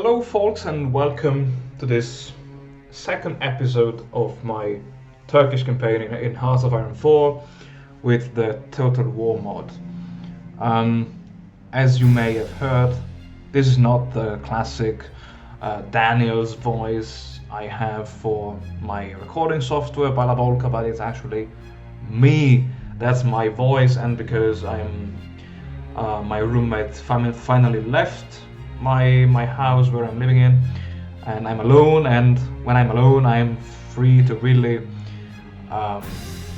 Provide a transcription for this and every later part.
Hello folks and welcome to this second episode of my Turkish campaign in Hearts of Iron 4 with the Total War mod. As you may have heard, this is not the classic Daniel's voice I have for my recording software Balabolka, but it's actually me. That's my voice, and because my roommate finally left my house where I'm living in, and I'm alone, and when I'm alone I'm free to really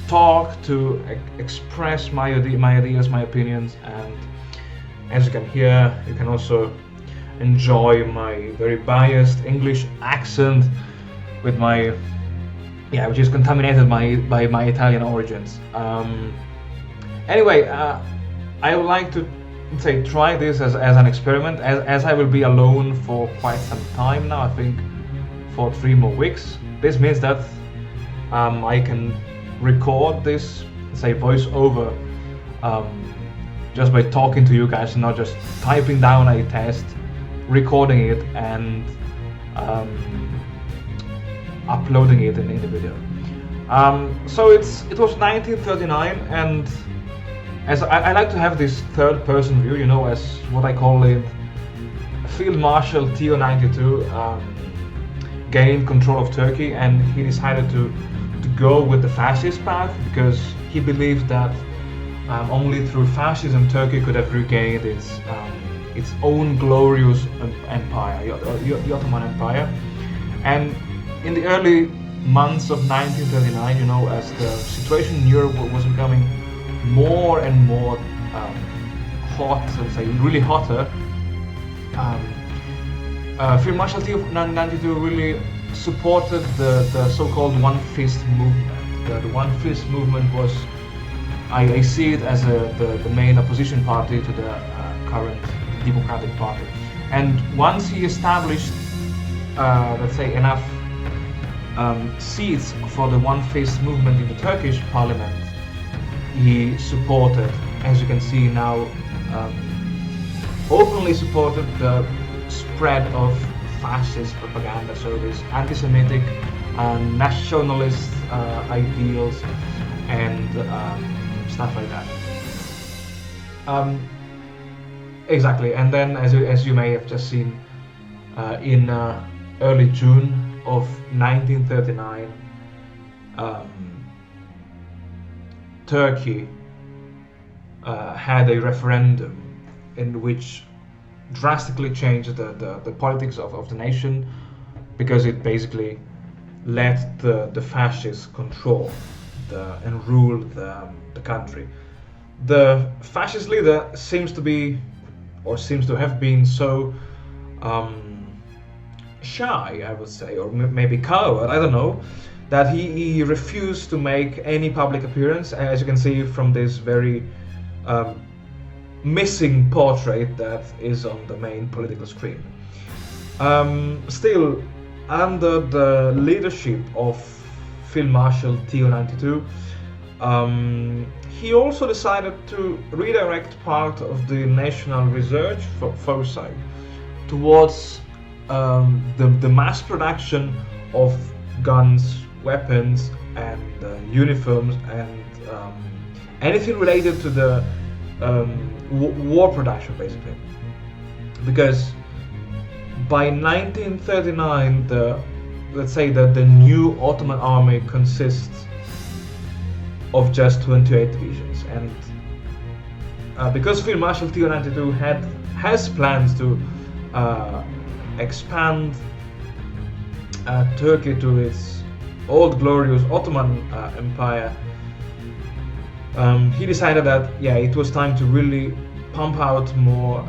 talk, to express my ideas, my opinions, and as you can hear, you can also enjoy my very biased English accent with which is contaminated by my Italian origins. Anyway, I would like to try this as an experiment, as I will be alone for quite some time now. I think for 3 more weeks. This means that I can record this, voiceover, just by talking to you guys, not just typing down a test, recording it, and uploading it in the video. So it was 1939, and as I like to have this third-person view, as what I call it, Field Marshal TO92 gained control of Turkey, and he decided to go with the fascist path because he believed that only through fascism Turkey could have regained its own glorious empire, the Ottoman Empire. And in the early months of 1939, as the situation in Europe was becoming more and more hot, really hotter, Field Marshal TO92 really supported the so-called One Fist movement. The One Fist movement was, I see it as the main opposition party to the current Democratic Party. And once he established, enough seats for the One Fist movement in the Turkish parliament, he supported, as you can see now, openly supported the spread of fascist propaganda, so this anti-Semitic, nationalist ideals and stuff like that. Exactly, and then as you may have just seen, in early June of 1939, Turkey had a referendum in which drastically changed the politics of the nation, because it basically let the fascists control and rule the country. The fascist leader seems to have been so shy, I would say, or maybe coward, I don't know, that he refused to make any public appearance, as you can see from this very missing portrait that is on the main political screen. Still, under the leadership of Field Marshal TO92, he also decided to redirect part of the national research foresight towards the mass production of guns, weapons, and uniforms, and anything related to the war production, basically. Because by 1939, the new Ottoman army consists of just 28 divisions, and because Field Marshal TO92 has plans to expand Turkey to its old glorious Ottoman Empire, he decided that it was time to really pump out more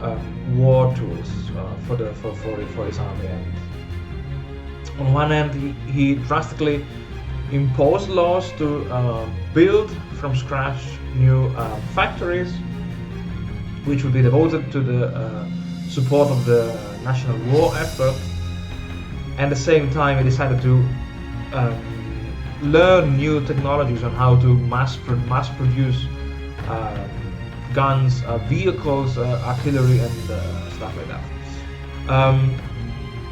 war tools for his army. And on one hand, he drastically imposed laws to build from scratch new factories, which would be devoted to the support of the national war effort. And at the same time, he decided to learn new technologies on how to mass produce guns, vehicles, artillery, and stuff like that.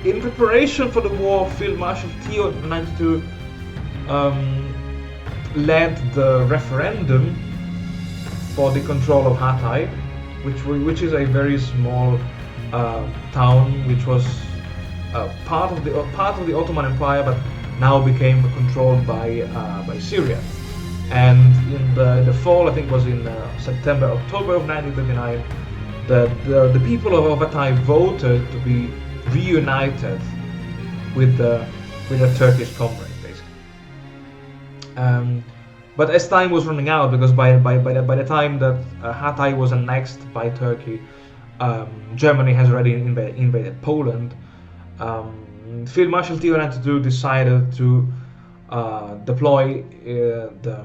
in preparation for the war, Field Marshal Theo 92 led the referendum for the control of Hatay, which is a very small town, which was part of the Ottoman Empire, but now became controlled by Syria. And in the fall, I think it was in October of 1939, the people of Hatay voted to be reunited with the Turkish comrade, basically. But as time was running out, because by the time that Hatay was annexed by Turkey, Germany has already invaded Poland. Field Marshal Theo 92 decided to deploy the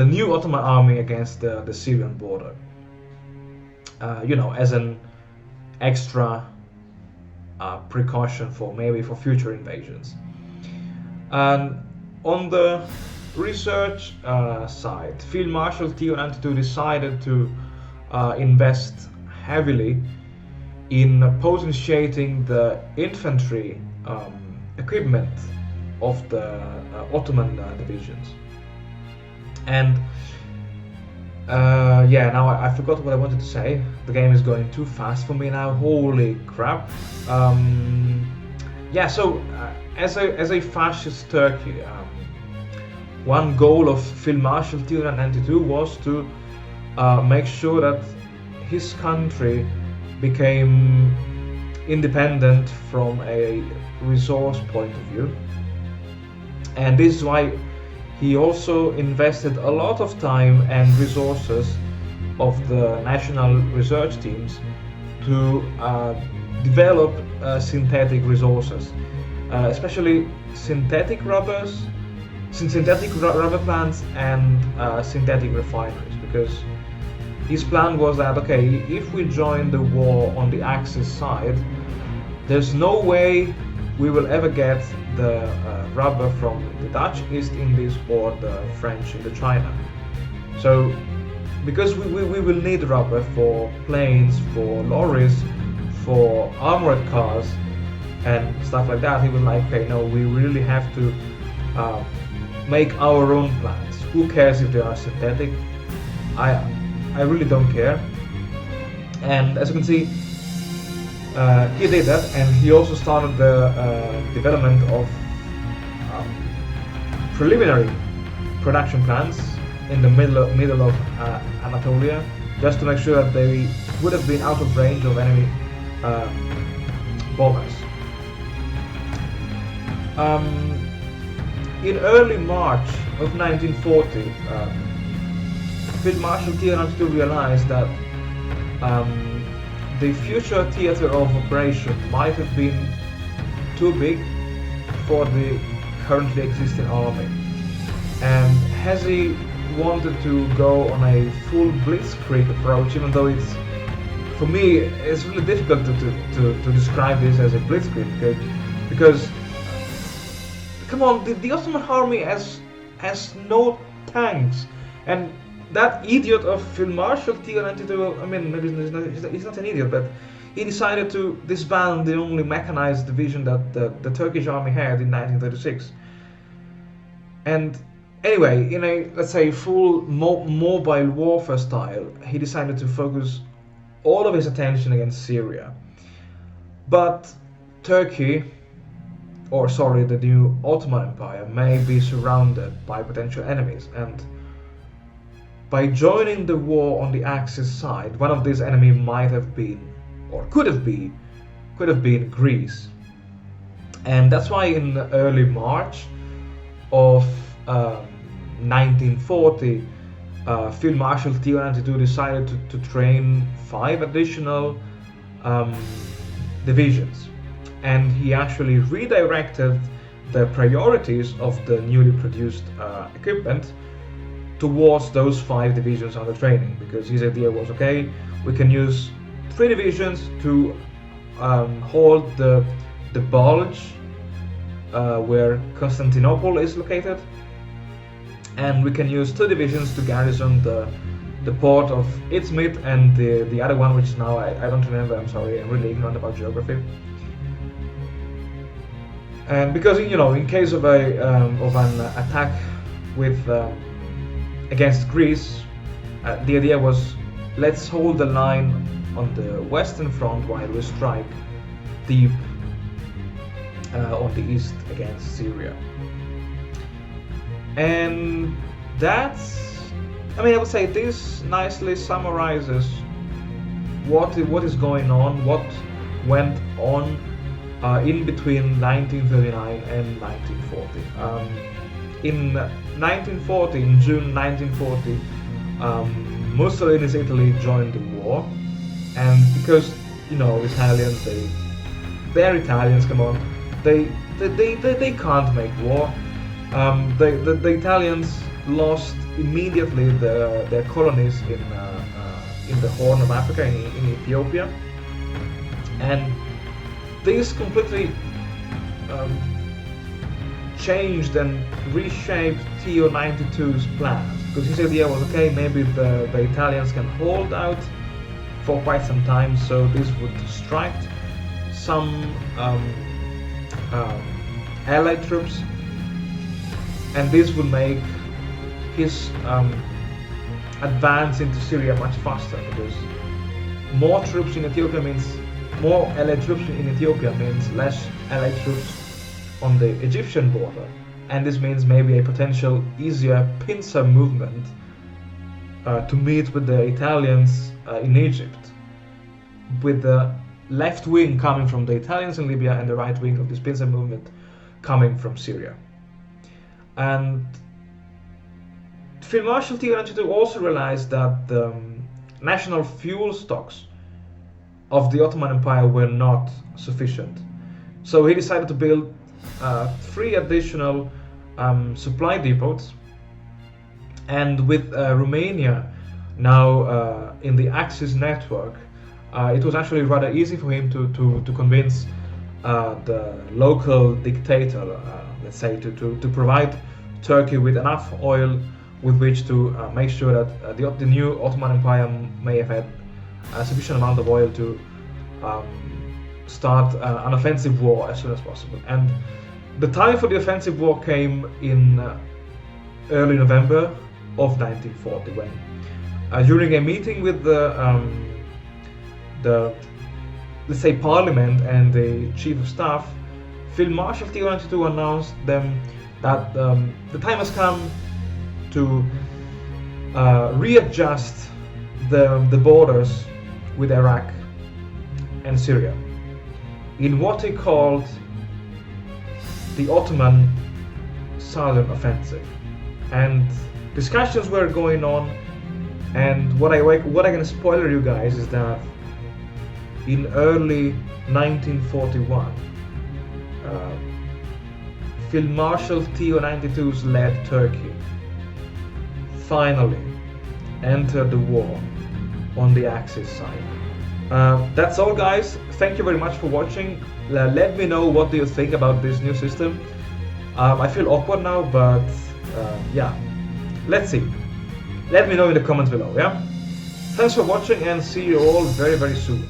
new Ottoman army against the Syrian border. As an extra precaution for future invasions. And on the research side, Field Marshal Theo 92 decided to invest heavily in potentiating the infantry equipment of the Ottoman divisions. And now I forgot what I wanted to say. The game is going too fast for me now. Holy crap! So as a fascist Turkey, one goal of Field Marshal Theo 92 was to make sure that his country became independent from a resource point of view, and this is why he also invested a lot of time and resources of the national research teams to develop synthetic resources, especially synthetic rubber plants and synthetic refineries, because his plan was that, okay, if we join the war on the Axis side, there's no way we will ever get the rubber from the Dutch East Indies or the French Indochina. So, because we will need rubber for planes, for lorries, for armored cars, and stuff like that, he was like, okay, no, we really have to make our own plants. Who cares if they are synthetic? I really don't care. And as you can see, he did that, and he also started the development of preliminary production plants in the middle of Anatolia, just to make sure that they would have been out of range of enemy bombers. In early March of 1940, Field Marshal Theo 92 realized that the future theater of operation might have been too big for the currently existing army, and as he wanted to go on a full blitzkrieg approach, even though for me it's really difficult to describe this as a blitzkrieg, because come on, the Ottoman army has no tanks, and that idiot of Field Marshal Theo 92, I mean, maybe he's not an idiot, but he decided to disband the only mechanized division that the Turkish army had in 1936. And anyway, in a, let's say, full mobile warfare style, he decided to focus all of his attention against Syria. But Turkey, the new Ottoman Empire, may be surrounded by potential enemies, and by joining the war on the Axis side, one of these enemies might have been, or could have been Greece. And that's why in early March of 1940, Field Marshal Theo 92 decided to train 5 additional divisions, and he actually redirected the priorities of the newly produced equipment towards those 5 divisions under training, because his idea was, okay, we can use 3 divisions to hold the bulge where Constantinople is located, and we can use 2 divisions to garrison the port of Izmit, and the other one, which now I don't remember, I'm sorry, I'm really ignorant about geography. And because in case of an attack with against Greece, the idea was, let's hold the line on the Western Front while we strike deep on the east against Syria. And I would say this nicely summarizes what is going on, what went on in between 1939 and 1940. In 1940, in June 1940, Mussolini's Italy joined the war, and because Italians, they're Italians. Come on, they can't make war. The Italians lost immediately their colonies in the Horn of Africa, in Ethiopia, and this completely changed and reshaped TO92's plans, because his idea was, okay, maybe the Italians can hold out for quite some time, so this would distract some Allied troops, and this would make his advance into Syria much faster, because more troops in Ethiopia means more Allied troops in Ethiopia means less Allied troops on the Egyptian border, and this means maybe a potential easier pincer movement to meet with the Italians in Egypt, with the left wing coming from the Italians in Libya and the right wing of this pincer movement coming from Syria. And Field Marshal TO92 also realized that the national fuel stocks of the Ottoman Empire were not sufficient. So he decided to build 3 additional supply depots, and with Romania now in the Axis network, it was actually rather easy for him to convince the local dictator, let's say, to provide Turkey with enough oil with which to make sure that the new Ottoman Empire may have had a sufficient amount of oil to start an offensive war as soon as possible. And the time for the offensive war came in early November of 1940, when during a meeting with the let's say Parliament and the Chief of Staff, Field Marshal TO92 announced them that the time has come to readjust the borders with Iraq and Syria in what he called the Ottoman Southern Offensive. And discussions were going on, and what I'm gonna spoiler you guys is that in early 1941, Field Marshal TO92's led Turkey finally entered the war on the Axis side. That's all, guys. Thank you very much for watching. Let me know what do you think about this new system. I feel awkward now, but yeah, let's see. Let me know in the comments below, yeah? Thanks for watching, and see you all very, very soon.